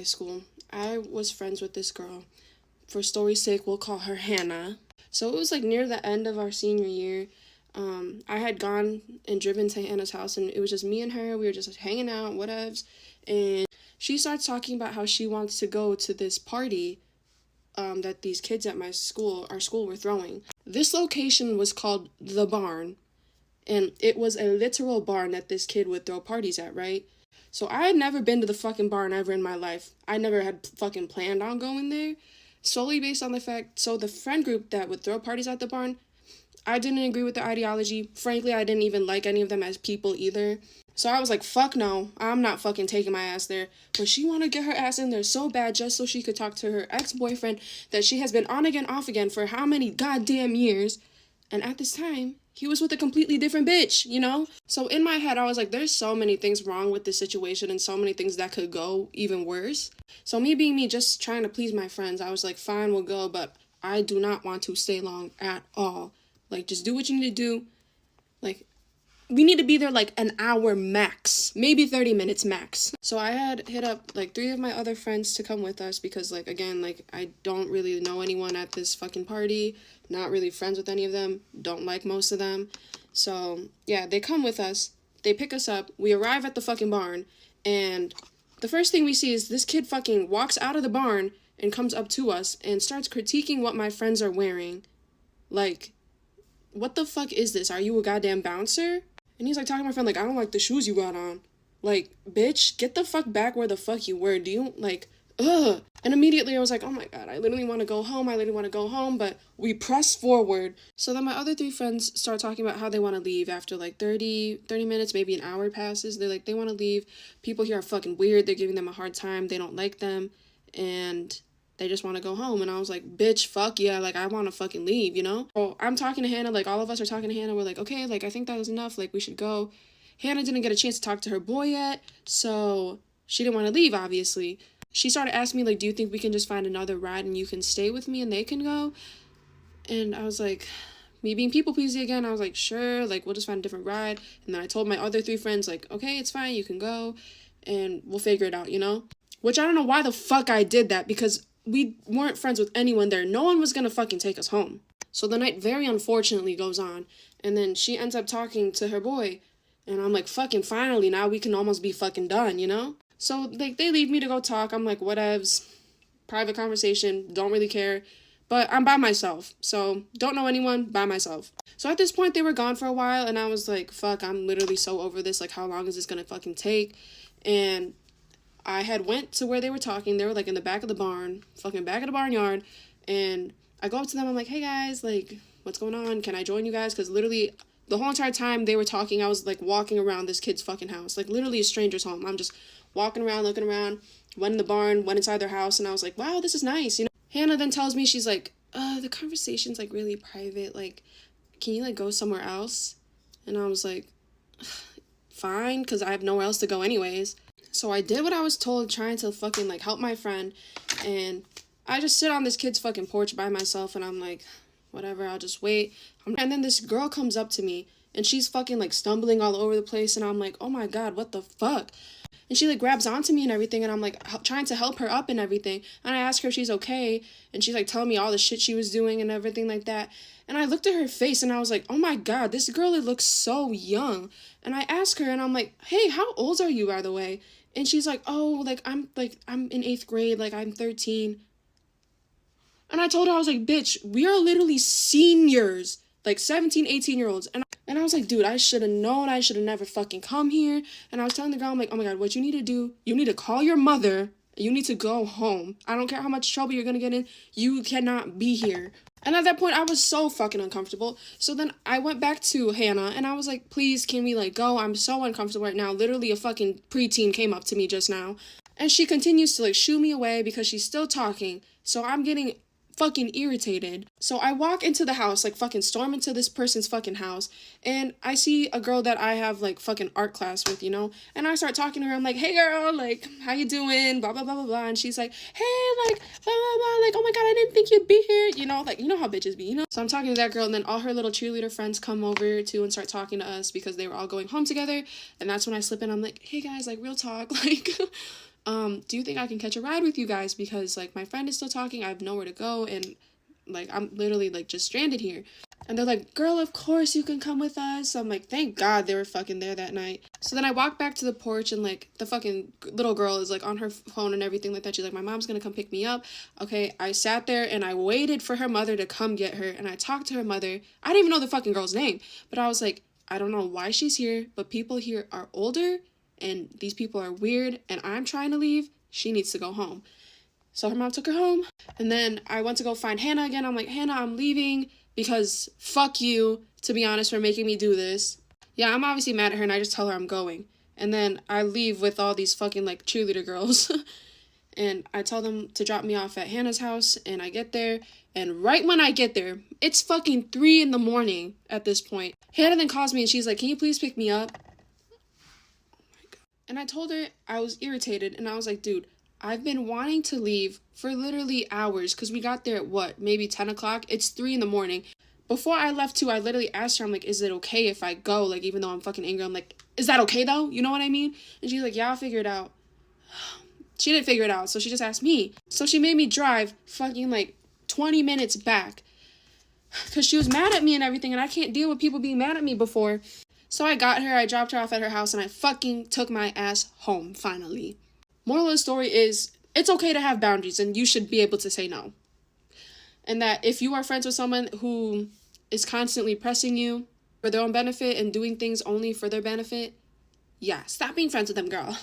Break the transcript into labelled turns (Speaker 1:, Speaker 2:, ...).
Speaker 1: high school, I was friends with this girl. For story's sake, we'll call her Hannah. So it was like near the end of our senior year. I had gone and driven to Hannah's house, and it was just me and her. We were just hanging out, whatevs. And she starts talking about how she wants to go to this party that these kids at our school were throwing. This location was called The Barn, and it was a literal barn that this kid would throw parties at, right? So I had never been to the fucking barn ever in my life. I never had fucking planned on going there, solely based on the fact, so the friend group that would throw parties at the barn, I didn't agree with the ideology. Frankly, I didn't even like any of them as people either. So I was like, fuck no, I'm not fucking taking my ass there. But she wanted to get her ass in there so bad just so she could talk to her ex-boyfriend that she has been on again, off again for how many goddamn years. And at this time, he was with a completely different bitch, you know? So in my head, I was like, there's so many things wrong with this situation and so many things that could go even worse. So me being me, just trying to please my friends, I was like, fine, we'll go, but I do not want to stay long at all. Like, just do what you need to do. Like, we need to be there like an hour max, maybe 30 minutes max. So I had hit up like 3 of my other friends to come with us because, like, again, like, I don't really know anyone at this fucking party, not really friends with any of them, don't like most of them. So yeah, they come with us, they pick us up, we arrive at the fucking barn, and the first thing we see is this kid fucking walks out of the barn and comes up to us and starts critiquing what my friends are wearing. Like, what the fuck is this? Are you a goddamn bouncer? And he's like talking to my friend like, I don't like the shoes you got on. Like, bitch, get the fuck back where the fuck you were. Do you, like, ugh. And immediately I was like, oh my god, I literally want to go home, but we press forward. So then my other 3 friends start talking about how they want to leave after like 30 minutes, maybe an hour passes. They're like, they want to leave. People here are fucking weird. They're giving them a hard time. They don't like them. And they just want to go home. And I was like, bitch, fuck yeah, like, I want to fucking leave, you know? So I'm talking to Hannah, like, all of us are talking to Hannah. We're like, okay, like, I think that was enough. Like, we should go. Hannah didn't get a chance to talk to her boy yet, so she didn't want to leave, obviously. She started asking me, like, do you think we can just find another ride and you can stay with me and they can go? And I was like, me being people-pleasy again, I was like, sure, like, we'll just find a different ride. And then I told my other 3 friends, like, okay, it's fine, you can go, and we'll figure it out, you know? Which I don't know why the fuck I did that, because we weren't friends with anyone there. No one was gonna fucking take us home. So the night very unfortunately goes on, and then she ends up talking to her boy, and I'm like, fucking finally, now we can almost be fucking done, you know? So, like, they leave me to go talk. I'm like, whatevs, private conversation, don't really care. But I'm by myself, so don't know anyone, by myself. So at this point, they were gone for a while, and I was like, fuck, I'm literally so over this. Like, how long is this gonna fucking take? And I had went to where they were talking. They were, like, in the back of the barn, fucking back of the barnyard. And I go up to them. I'm like, hey, guys, like, what's going on? Can I join you guys? Because literally the whole entire time they were talking, I was, like, walking around this kid's fucking house. Like, literally a stranger's home. I'm just walking around, looking around, went in the barn, went inside their house, and I was like, wow, this is nice, you know? Hannah then tells me, she's like, the conversation's, like, really private. Like, can you, like, go somewhere else? And I was like, fine, because I have nowhere else to go anyways. So I did what I was told, trying to fucking, like, help my friend, and I just sit on this kid's fucking porch by myself, and I'm like, whatever, I'll just wait. And then this girl comes up to me, and she's fucking, like, stumbling all over the place, and I'm like, oh my god, what the fuck? And she, like, grabs onto me and everything, and I'm, like, trying to help her up and everything, and I ask her if she's okay, and she's, like, telling me all the shit she was doing and everything like that, and I looked at her face, and I was like, oh my god, this girl, it looks so young, and I ask her, and I'm like, hey, how old are you, by the way? And she's like, oh, I'm in 8th grade, like, I'm 13. And I told her, I was like, bitch, we are literally seniors, like 17, 18-year-olds. And I was like, dude, I should have known, I should have never fucking come here. And I was telling the girl, I'm like, oh my god, what you need to do, you need to call your mother, you need to go home. I don't care how much trouble you're gonna get in, you cannot be here. And at that point, I was so fucking uncomfortable. So then I went back to Hannah, and I was like, please, can we, like, go? I'm so uncomfortable right now. Literally a fucking preteen came up to me just now. And she continues to, like, shoo me away because she's still talking. So I'm getting fucking irritated. So I walk into the house, like, fucking storm into this person's fucking house, and I see a girl that I have, like, fucking art class with, you know? And I start talking to her. I'm like, hey, girl, like, how you doing? Blah, blah, blah, blah, blah. And she's like, hey, like, blah, blah, blah, like, oh my god, I didn't think you'd be here, you know? Like, you know how bitches be, you know? So I'm talking to that girl, and then all her little cheerleader friends come over, too, and start talking to us because they were all going home together, and that's when I slip in. I'm like, hey, guys, like, real talk, like, do you think I can catch a ride with you guys? Because, like, my friend is still talking, I have nowhere to go, and, like, I'm literally, like, just stranded here. And they're like, girl, of course you can come with us. So I'm like, thank God they were fucking there that night. So then I walk back to the porch, and, like, the fucking little girl is, like, on her phone and everything like that. She's like, my mom's gonna come pick me up. Okay, I sat there, and I waited for her mother to come get her, and I talked to her mother. I didn't even know the fucking girl's name, but I was like, I don't know why she's here, but people here are older, and these people are weird, and I'm trying to leave. She needs to go home. So her mom took her home, and then I went to go find Hannah again. I'm like, Hannah, I'm leaving because fuck you, to be honest, for making me do this. Yeah, I'm obviously mad at her, and I just tell her I'm going. And then I leave with all these fucking, like, cheerleader girls. And I tell them to drop me off at Hannah's house, and I get there, and right when I get there, it's fucking 3 in the morning at this point. Hannah then calls me, and she's like, can you please pick me up? And I told her I was irritated, and I was like, dude, I've been wanting to leave for literally hours, because we got there at what, maybe 10 o'clock? It's 3 in the morning. Before I left too, I literally asked her, I'm like, is it okay if I go? Like, even though I'm fucking angry, I'm like, is that okay though? You know what I mean? And she's like, yeah, I'll figure it out. She didn't figure it out, so she just asked me. So she made me drive fucking like 20 minutes back, because she was mad at me and everything, and I can't deal with people being mad at me before. So I got her, I dropped her off at her house, and I fucking took my ass home, finally. Moral of the story is, it's okay to have boundaries, and you should be able to say no. And that if you are friends with someone who is constantly pressing you for their own benefit and doing things only for their benefit, yeah, stop being friends with them, girl.